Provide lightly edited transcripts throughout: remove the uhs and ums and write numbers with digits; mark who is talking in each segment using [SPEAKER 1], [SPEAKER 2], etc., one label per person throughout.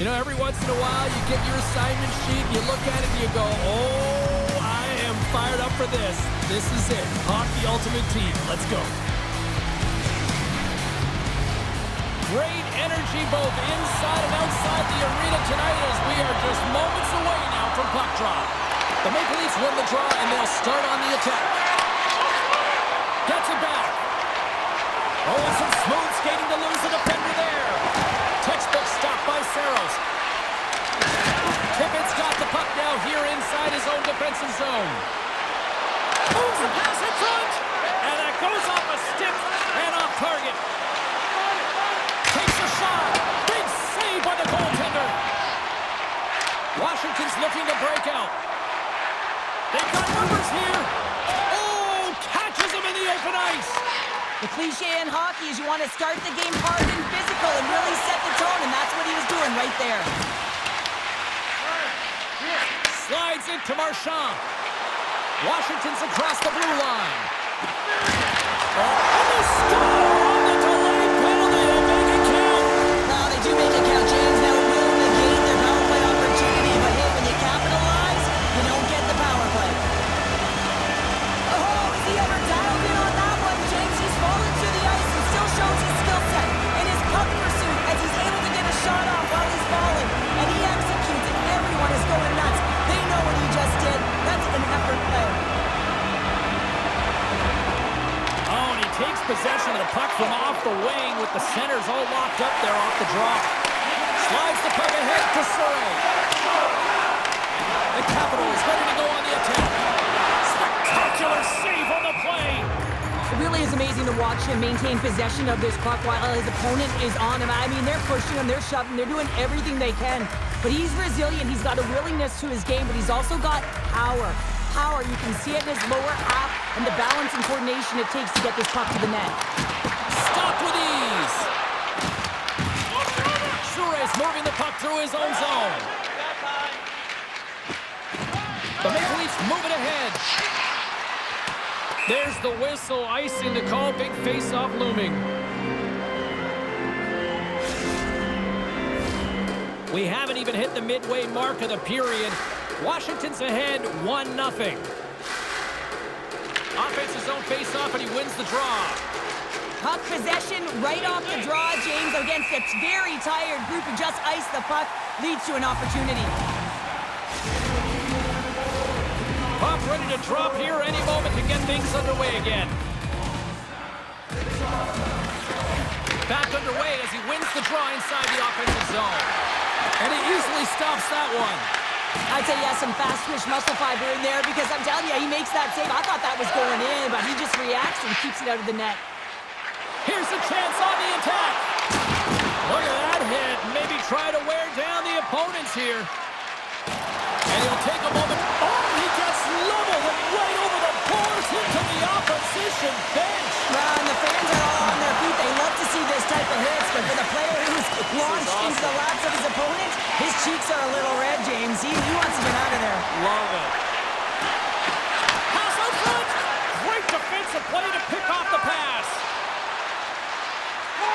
[SPEAKER 1] You know, every once in a while, you get your assignment sheet, you look at it, and you go, oh, I am fired up for this. This is it. Hockey Ultimate Team. Let's go. Great energy both inside and outside the arena tonight as we are just moments away now from puck drop. The Maple Leafs win the draw, and they'll start on the attack. Gets it back. Oh, some smooth skating to lose the defender there. Textbook stop by Saros. Tippett's got the puck now here inside his own defensive zone. Moves the pass in front, and it goes off a stick and off target. Takes a shot. Big save by the goaltender. Washington's looking to break out. They've got numbers here. Oh, catches him in the open ice.
[SPEAKER 2] The cliche in hockey is you want to start the game hard and physical and really set the tone, and that's what he was doing right there.
[SPEAKER 1] Slides into Marchand. Washington's across the blue line. Oh, and they score on the delayed penalty. They make it count.
[SPEAKER 2] Well, they do make it count, James. Now it will negate their power play opportunity, but hey, when you capitalize, you don't get the power play. Oh, is he ever dialed in on that one, James? He's fallen to the ice and still shows his skill set in his puck pursuit as he's able to get a shot off while he's falling, and he executes, and everyone is going nuts. They know what he just did. That's an effort play.
[SPEAKER 1] Oh, and he takes possession of the puck from off the wing with the centers all locked up there off the draw. Slides the puck ahead to Surrey. The Capitals ready to go on the attack. Spectacular save on the play.
[SPEAKER 2] It really is amazing to watch him maintain possession of this puck while his opponent is on him. I mean, they're pushing him, they're shoving, they're doing everything they can. But he's resilient, he's got a willingness to his game, but he's also got power. Power, you can see it in his lower half and the balance and coordination it takes to get this puck to the net.
[SPEAKER 1] Stopped with ease. Suarez moving the puck through his own zone. The Maple Leafs move it ahead. There's the whistle, icing the call, big face-off looming. We haven't even hit the midway mark of the period. Washington's ahead 1-0. Offensive zone face-off, and he wins the draw.
[SPEAKER 2] Puck possession right off the draw, James, against a very tired group who just iced the puck, leads to an opportunity.
[SPEAKER 1] Puck ready to drop here any moment to get things underway again. Back underway as he wins the draw inside the offensive zone. And he easily stops that one.
[SPEAKER 2] I'd say he has some fast twitch muscle fiber in there because I'm telling you, he makes that save. I thought that was going in, but he just reacts and keeps it out of the net.
[SPEAKER 1] Here's a chance on the attack. Look at that hit. Maybe try to wear down the opponents here. And he'll take a moment. Oh, he gets leveled and right over the boards into the opposition bench.
[SPEAKER 2] Well, and the fans are all on their feet. They love to see this type of hits, but for the player who's launched into the laps of his opponent, his cheeks are a little red, James. He wants to get out of there.
[SPEAKER 1] Love it. Pass out front. Great defensive play to pick off the pass.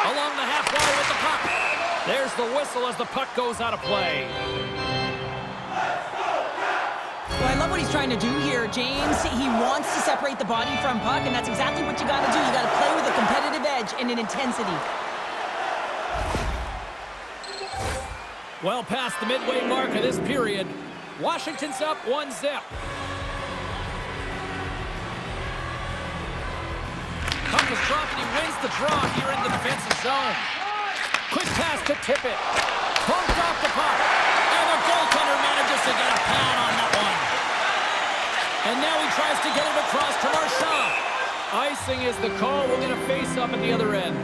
[SPEAKER 1] Along the half wall with the puck. There's the whistle as the puck goes out of play.
[SPEAKER 2] Well, I love what he's trying to do here, James. He wants to separate the body from puck, and that's exactly what you got to do. You got to play with a competitive edge and an intensity.
[SPEAKER 1] Well past the midway mark of this period, Washington's up 1-0. Puck is dropped and he wins the draw here in the defensive zone. Quick pass to Tippett. Poked off the puck. And the goaltender manages to get a pad on that one. And now he tries to get it across to Marchand. Icing is the call. We're going to face up at the other end.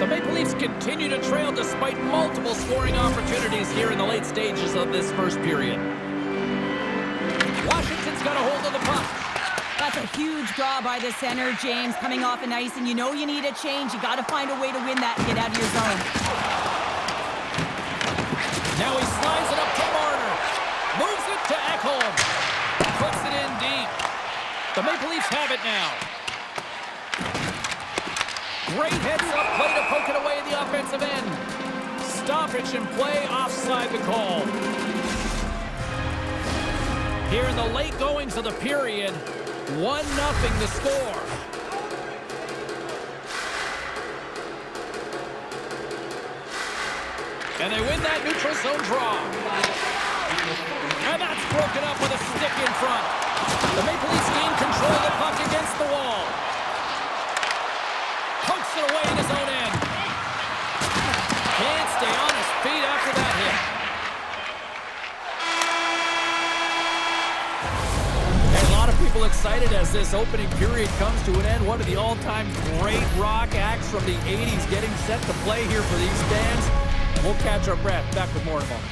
[SPEAKER 1] The Maple Leafs continue to trail despite multiple scoring opportunities here in the late stages of this first period. Washington's got a hold of the puck.
[SPEAKER 2] That's a huge draw by the center, James, coming off an ice, and you know you need a change. You got to find a way to win that and get out of your zone.
[SPEAKER 1] Now he slides it up to Marner. Moves it to Ekholm. Puts it in deep. The Maple Leafs have it now. Great heads-up play to poke it away in the offensive end. Stoppage in play, offside the call. Here in the late goings of the period, 1-0 the score. And they win that neutral zone draw. And that's broken up with a stick in front. The Maple Leafs gain control of the puck against the wall. Pokes it away in his own end. Can't stay on his feet after that hit. And a lot of people excited as this opening period comes to an end. One of the all-time great rock acts from the 80s getting set to play here for these fans. And we'll catch our breath. Back with more in a moment.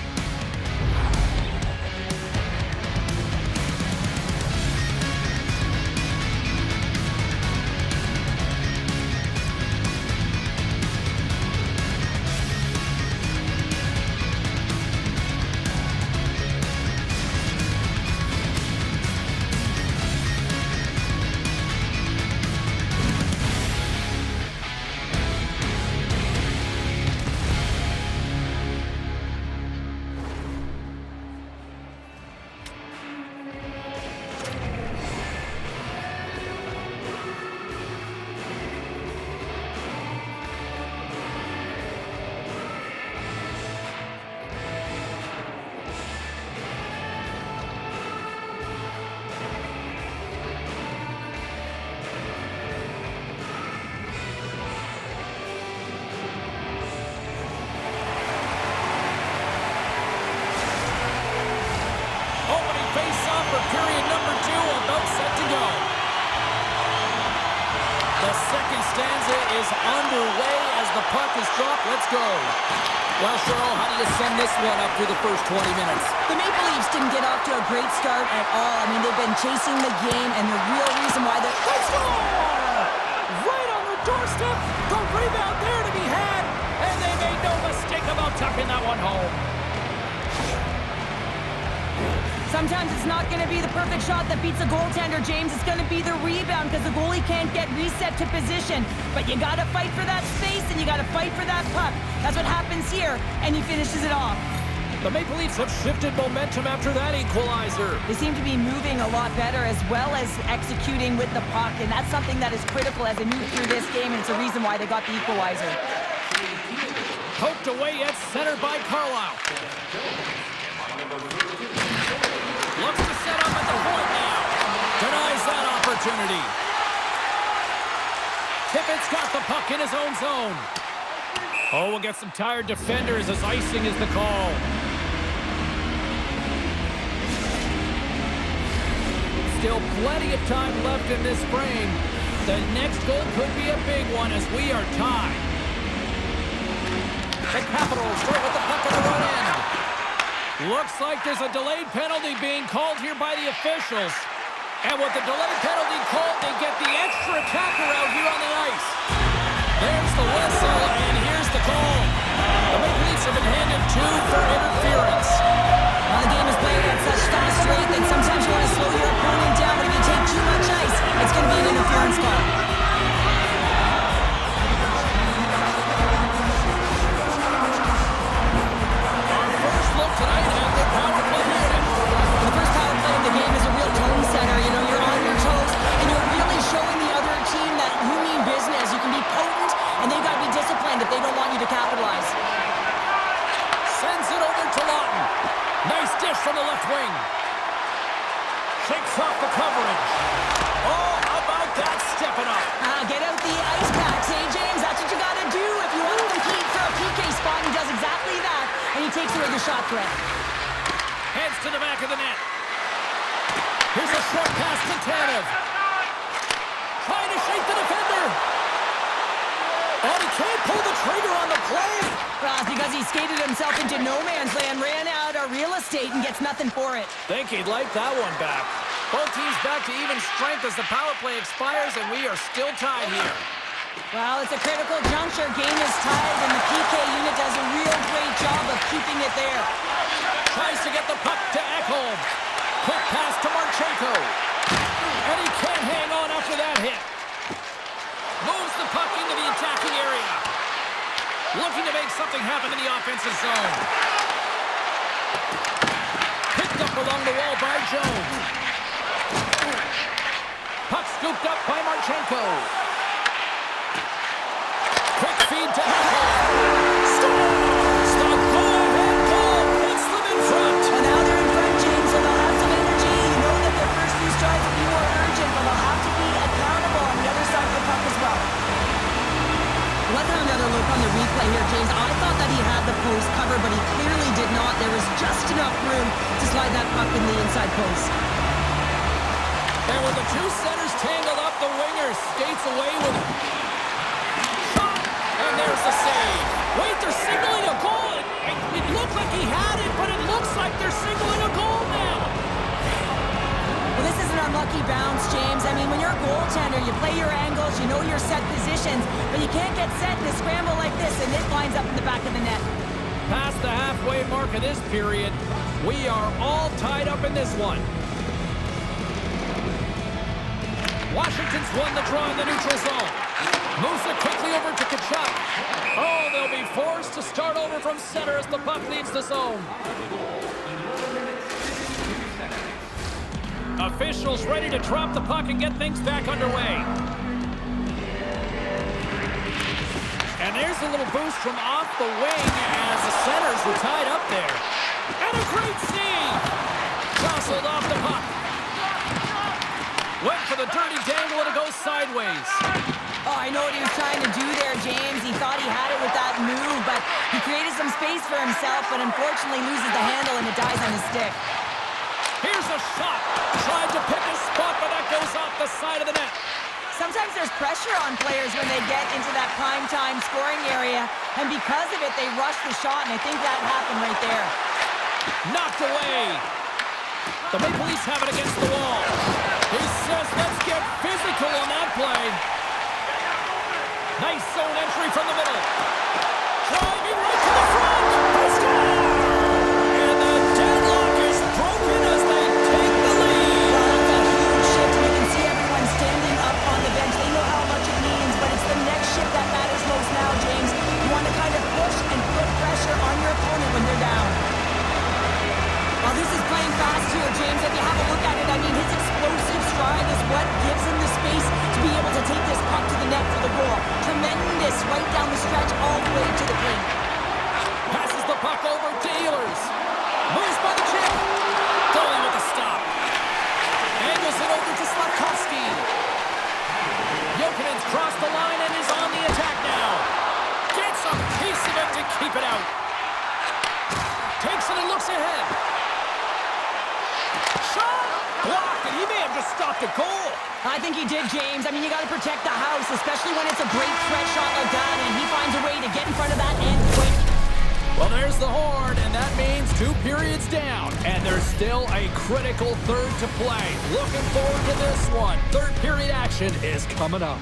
[SPEAKER 1] Period number 2 about set to go. The second stanza is underway as the puck is dropped. Let's go. Well, Cheryl, how do you sum this one up through the first 20 minutes?
[SPEAKER 2] The Maple Leafs didn't get off to a great start at all. I mean, they've been chasing the game, and the real reason why they're...
[SPEAKER 1] They score! Right on the doorstep. The rebound there to be had, and they made no mistake about tucking that one home.
[SPEAKER 2] Sometimes it's not going to be the perfect shot that beats a goaltender, James. It's going to be the rebound because the goalie can't get reset to position. But you got to fight for that space and you got to fight for that puck. That's what happens here, and he finishes it off.
[SPEAKER 1] The Maple Leafs have shifted momentum after that equalizer.
[SPEAKER 2] They seem to be moving a lot better as well as executing with the puck, and that's something that is critical as they move through this game, and it's a reason why they got the equalizer.
[SPEAKER 1] Poked away at center by Carlisle. Looks to set up at the point now. Denies that opportunity. Tippett's got the puck in his own zone. Oh, we'll get some tired defenders as icing is the call. Still plenty of time left in this frame. The next goal could be a big one as we are tied. The Capitals start with the puck on the run end. Looks like there's a delayed penalty being called here by the officials. And with the delayed penalty called, they get the extra attacker out here on the ice. There's the whistle, and here's the call. The Maple Leafs have been handed 2 for interference.
[SPEAKER 2] Well, the game is played at such fast rate that sometimes you want to slow your opponent down, but if you take too much ice, it's going to be an interference call. If they don't want you to capitalize.
[SPEAKER 1] Sends it over to Lawton. Nice dish from the left wing. Shakes off the coverage. Oh, how about that stepping up?
[SPEAKER 2] Get out the ice packs, hey, James? That's what you got to do if you want to compete for a PK spot. He does exactly that, and he takes away the shot threat.
[SPEAKER 1] Heads to the back of the net. Here's a short pass to Tanev. Trying to shake the defender. Oh, he can't pull the trigger on the play.
[SPEAKER 2] Well, it's because he skated himself into no man's land, ran out of real estate, and gets nothing for it.
[SPEAKER 1] Think he'd like that one back. Both teams back to even strength as the power play expires, and we are still tied here.
[SPEAKER 2] Well, it's a critical juncture. Game is tied, and the PK unit does a real great job of keeping it there.
[SPEAKER 1] Tries to get the puck to Ekholm. Quick pass to Marchenko. And he can't hang on after that hit. Moves the puck into the attack. make something happen in the offensive zone. Picked up along the wall by Jones. Puck scooped up by Marchenko. Quick feed to Heckel. Scores! The go-ahead goal puts them in front.
[SPEAKER 2] And now they're in front, James, so they'll have some energy. You know that their first few strides will be more urgent, but they'll have to be accountable on the other side of the puck as well. Let's have another look on the replay here, James. I thought that he had the post cover, but he clearly did not. There was just enough room to slide that puck in the inside post.
[SPEAKER 1] And when the two centers tangled up, the winger skates away with it. Shot! And there's the save. Wait, they're signaling a goal. It looked like he had it, but it looks like they're signaling a goal now.
[SPEAKER 2] Well, this is an unlucky bounce, James. I mean, when you're a goaltender, you play your angles, you know your set positions, but you can't get set in a scramble like this, and it lines up in the back of the net.
[SPEAKER 1] Past the halfway mark of this period, we are all tied up in this one. Washington's won the draw in the neutral zone. Moves it quickly over to Kachuk. Oh, they'll be forced to start over from center as the puck leaves the zone. Officials ready to drop the puck and get things back underway. And there's a little boost from off the wing as the centers were tied up there. And a great save! Jostled off the puck. Went for the dirty dangle and it goes sideways.
[SPEAKER 2] Oh, I know what he was trying to do there, James. He thought he had it with that move, but he created some space for himself, but unfortunately loses the handle and it dies on his stick.
[SPEAKER 1] Here's a shot. Tried to pick a spot, but that goes off the side of the net.
[SPEAKER 2] Sometimes there's pressure on players when they get into that prime time scoring area, and because of it, they rush the shot, and I think that happened right there.
[SPEAKER 1] Knocked away. The Maple Leafs have it against the wall. He says, let's get physical on that play. Nice zone entry from the middle. Driving right to the front. They score! And the deadlock is broken as they take the lead.
[SPEAKER 2] Well, that's a huge shift. You can see everyone standing up on the bench. They know how much it means, but it's the next shift that matters most now, James. You want to kind of push and put pressure on your opponent when they're down. Well, this is playing fast here, James. If you have a look at it, I mean, his explosive stride is what gives him the space to be able to take this puck to the net for the goal. Tremendous right down the stretch all the way to the paint.
[SPEAKER 1] Passes the puck over to Ehlers. Moves by the chip. Goalie with the stop. Angles it over to Slavkovsky. Jokinen's crossed the line and is on the attack now. Gets a piece of it to keep it out. Takes it and looks ahead. Shot! Blocked, and he may have just stopped a goal.
[SPEAKER 2] I think he did, James. I mean, you got to protect the house, especially when it's a great threat shot like that, and he finds a way to get in front of that and quick.
[SPEAKER 1] Well, there's the horn, and that means 2 periods down, and there's still a critical third to play. Looking forward to this one. Third period action is coming up.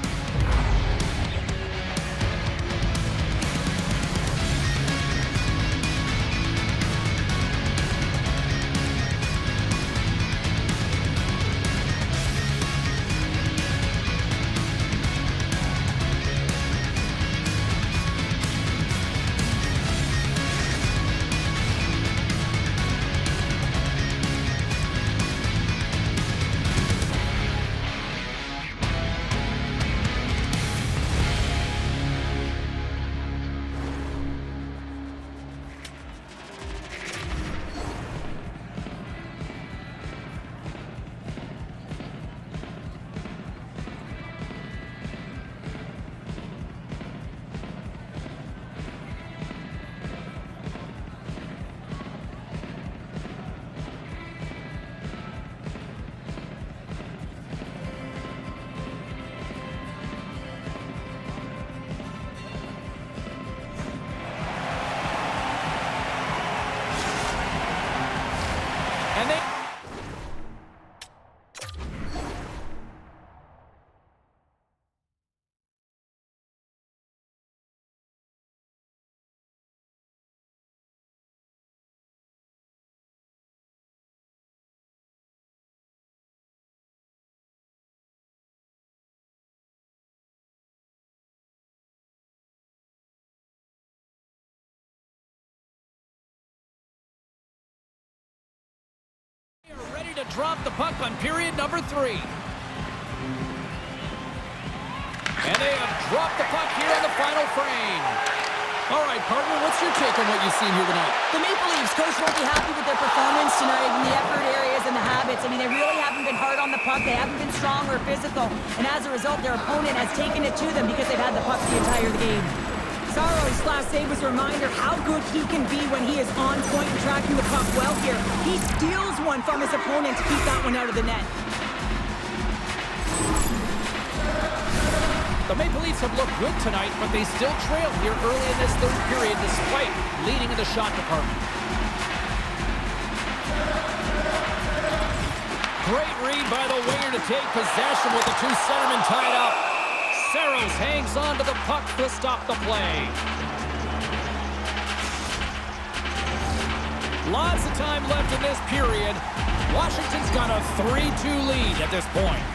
[SPEAKER 1] dropped the puck on period number 3. And they have dropped the puck here in the final frame. All right, partner, what's your take on what you've seen here tonight?
[SPEAKER 2] The Maple Leafs coach won't be happy with their performance tonight in the effort areas and the habits. I mean, they really haven't been hard on the puck. They haven't been strong or physical. And as a result, their opponent has taken it to them because they've had the puck the entire game. Saros' last save was a reminder how good he can be when he is on point and tracking the puck well here. He steals one from his opponent to keep that one out of the net.
[SPEAKER 1] The Maple Leafs have looked good tonight, but they still trail here early in this third period despite leading in the shot department. Great read by the winger to take possession with the two centermen tied up. Saros hangs on to the puck to stop the play. Lots of time left in this period. Washington's got a 3-2 lead at this point.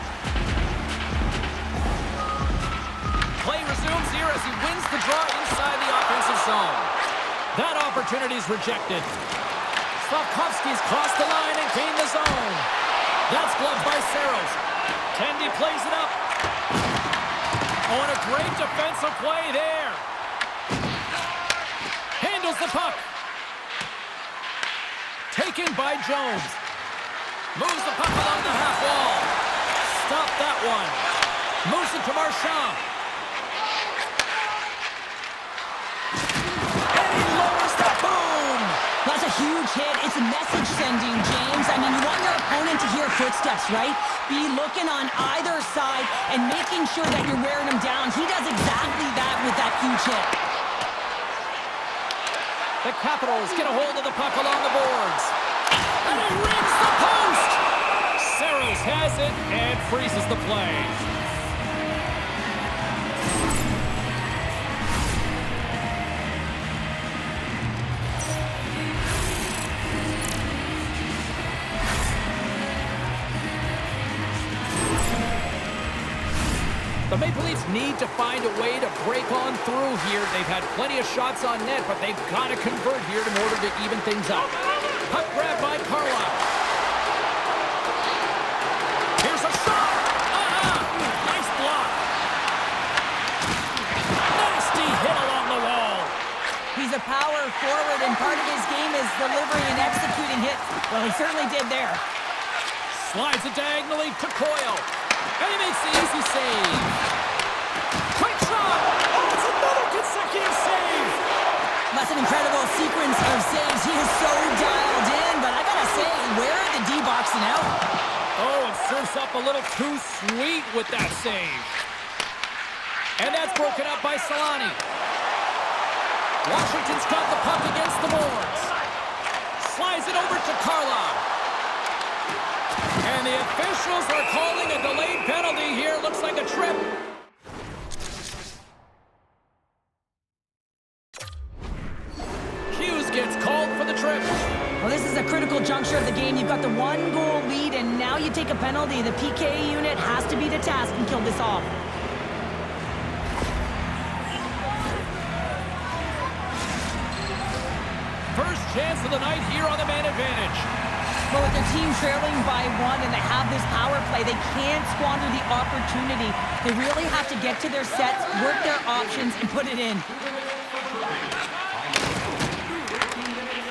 [SPEAKER 1] Play resumes here as he wins the draw inside the offensive zone. That opportunity is rejected. Slavkovsky's crossed the line and gained the zone. That's gloved by Saros. Kendi plays it up. Oh, and a great defensive play there. Handles the puck. Taken by Jones. Moves the puck along the half wall. Stop that one. Moves it to Marchand.
[SPEAKER 2] That's a huge hit. It's a message sending, James. I mean, you want your opponent to hear footsteps, right? Be looking on either side and making sure that you're wearing him down. He does exactly that with that huge hit.
[SPEAKER 1] The Capitals get a hold of the puck along the boards. And he rings the post! Saros has it and freezes the play. The Maple Leafs need to find a way to break on through here. They've had plenty of shots on net, but they've got to convert here in order to even things up. Puck grab by Carlisle. Here's a shot! Nice block! Nasty hit along the wall.
[SPEAKER 2] He's a power forward, and part of his game is delivering and executing hits. Well, he certainly did there.
[SPEAKER 1] Slides it diagonally to Coyle. And he makes the easy save. Quick shot! Oh, it's another consecutive save!
[SPEAKER 2] That's an incredible sequence of saves. He is so dialed in, but I gotta say, where are the D-boxing out?
[SPEAKER 1] Oh, it serves up a little too sweet with that save. And that's broken up by Solani. Washington's got the puck against the boards. Slides it over to Carlisle. And the officials are calling a delayed penalty here. Looks like a trip. Hughes gets called for the trip.
[SPEAKER 2] Well, this is a critical juncture of the game. You've got the 1-goal lead, and now you take a penalty. The PK unit has to be to task and kill this off.
[SPEAKER 1] First chance of the night here on the man advantage.
[SPEAKER 2] But with their team trailing by 1 and they have this power play, they can't squander the opportunity. They really have to get to their sets, work their options, and put it in.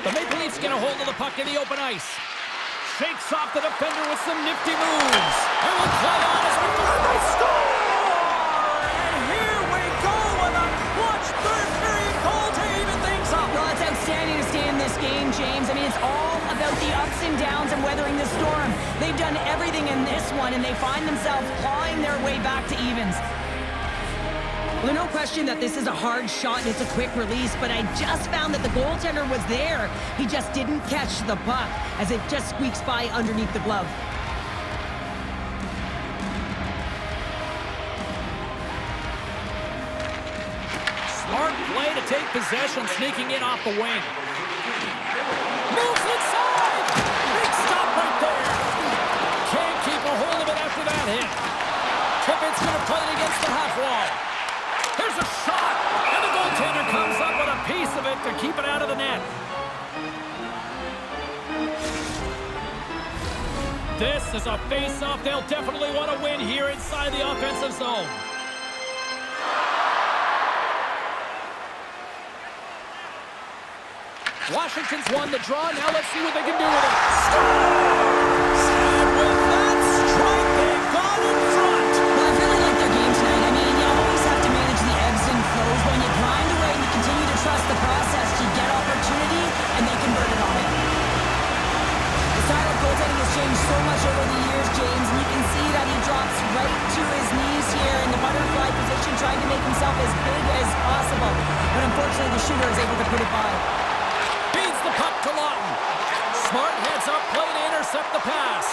[SPEAKER 1] The Maple Leafs get a hold of the puck in the open ice. Shakes off the defender with some nifty moves. And will play on as they score! And here we go with a clutch third period goal to even things up.
[SPEAKER 2] Well, it's outstanding to stay in this game, James. I mean, it's all about the ups and downs and weathering the storm. They've done everything in this one, and they find themselves clawing their way back to evens. Well, no question that this is a hard shot and it's a quick release, but I just found that the goaltender was there. He just didn't catch the puck as it just squeaks by underneath the glove.
[SPEAKER 1] Smart play to take possession, sneaking in off the wing. Moves inside! Big stop right there! Can't keep a hold of it after that hit. Tippett's going to play it against the half wall. There's a shot! And the goaltender comes up with a piece of it to keep it out of the net. This is a face-off they'll definitely want to win here inside the offensive zone. Washington's won the draw. Now let's see what they can do with it. Scores! And with that strike, they've gone in front.
[SPEAKER 2] Well, I really like their game tonight. I mean, you always have to manage the ebbs and flows. When you grind away and you continue to trust the process, you get opportunity, and they convert it on it. The style of goaltending has changed so much over the years, James, and you can see that he drops right to his knees here in the butterfly position, trying to make himself as big as possible. But unfortunately, the shooter is able to put it by.
[SPEAKER 1] Feeds the puck to Lawton. Smart heads up play to intercept the pass.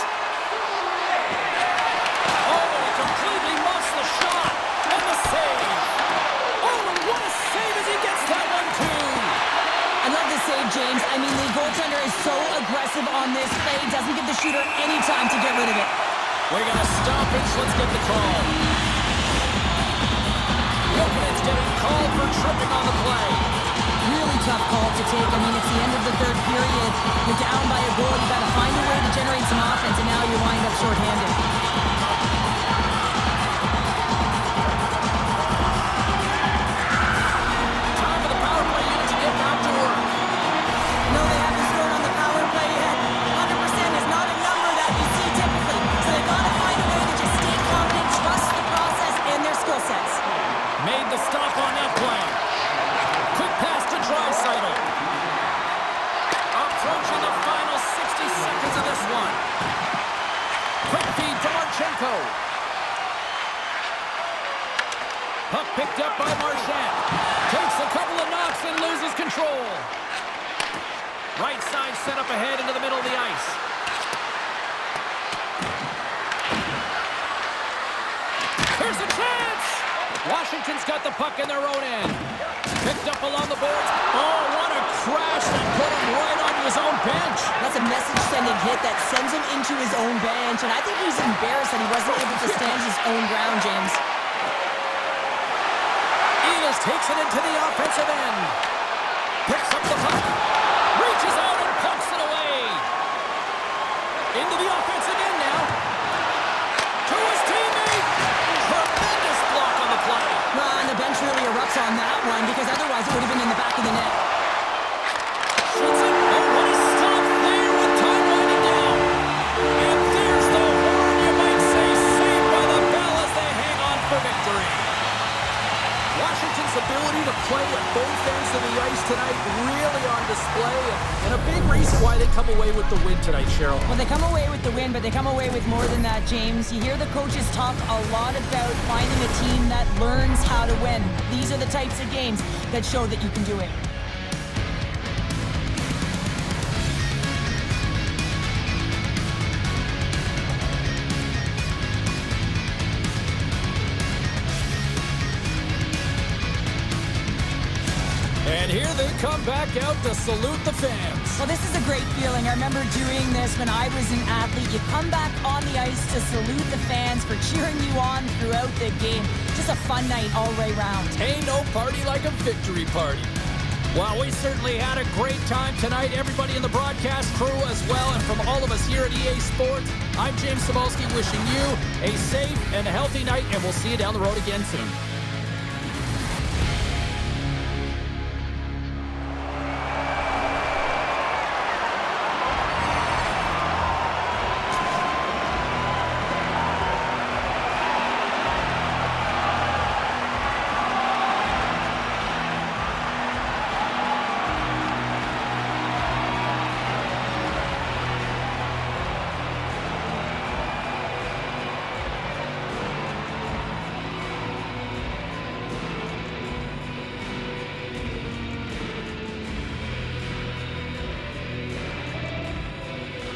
[SPEAKER 1] Oh, he completely muffs the shot. And the save. Oh, and what a save as he gets that one, too.
[SPEAKER 2] I love the save, James. I mean, the goaltender is so aggressive on this play. Doesn't give the shooter any time to get rid of it.
[SPEAKER 1] We're going to stop it. Let's get the call. Wilkin's getting called for tripping on the play.
[SPEAKER 2] Really tough call to take. I mean, it's the end of the third period. You're down by a goal. You got to find a way to generate some offense, and now you wind up shorthanded.
[SPEAKER 1] Time for the power play unit to get back to work.
[SPEAKER 2] No, they haven't scored on the power play yet. 100% is not a number that you see typically. So they got to find a way to just stay confident, trust the process and their skill sets.
[SPEAKER 1] Made the stop on that play. Quick pass to Draisaitl. Approaching the final 60 seconds of this one. Quick feed to Marchenko. Puck picked up by Marchand. Takes a couple of knocks and loses control. Right side set up ahead into the middle of the ice. Here's a chance! Washington's got the puck in their own end. Picked up along the boards. Oh, what a crash that put him right onto his own bench.
[SPEAKER 2] That's a message-sending hit that sends him into his own bench, and I think he's embarrassed that he wasn't able to stand his own ground, James.
[SPEAKER 1] Ehlers takes it into the offensive end. Picks up the puck. Reaches out and pumps it away. Into the offensive end now. To his teammate. Tremendous block on the play.
[SPEAKER 2] Well, and the bench really erupts on that one, because otherwise it would have been in the back of the net.
[SPEAKER 1] Shoots it. Oh, what a stop there with time winding down. And there's the horn, you might say, saved by the bell as they hang on for victory. Washington's ability to play at both ends of the ice tonight really on display, and a big reason why they come away with the win tonight, Cheryl.
[SPEAKER 2] Well, they come away with the win, but they come away with more than that, James. You hear the coaches talk a lot about finding a team that learns how to win. These are the types of games that show that you can do it.
[SPEAKER 1] And here they come back out to salute the fans.
[SPEAKER 2] Well, this is a great feeling. I remember doing this when I was an athlete. You come back on the ice to salute the fans for cheering you on throughout the game. Just a fun night all the way round.
[SPEAKER 1] Ain't no party like a victory party. Well, we certainly had a great time tonight. Everybody in the broadcast crew as well. And from all of us here at EA Sports, I'm James Cebulski wishing you a safe and healthy night, and we'll see you down the road again soon.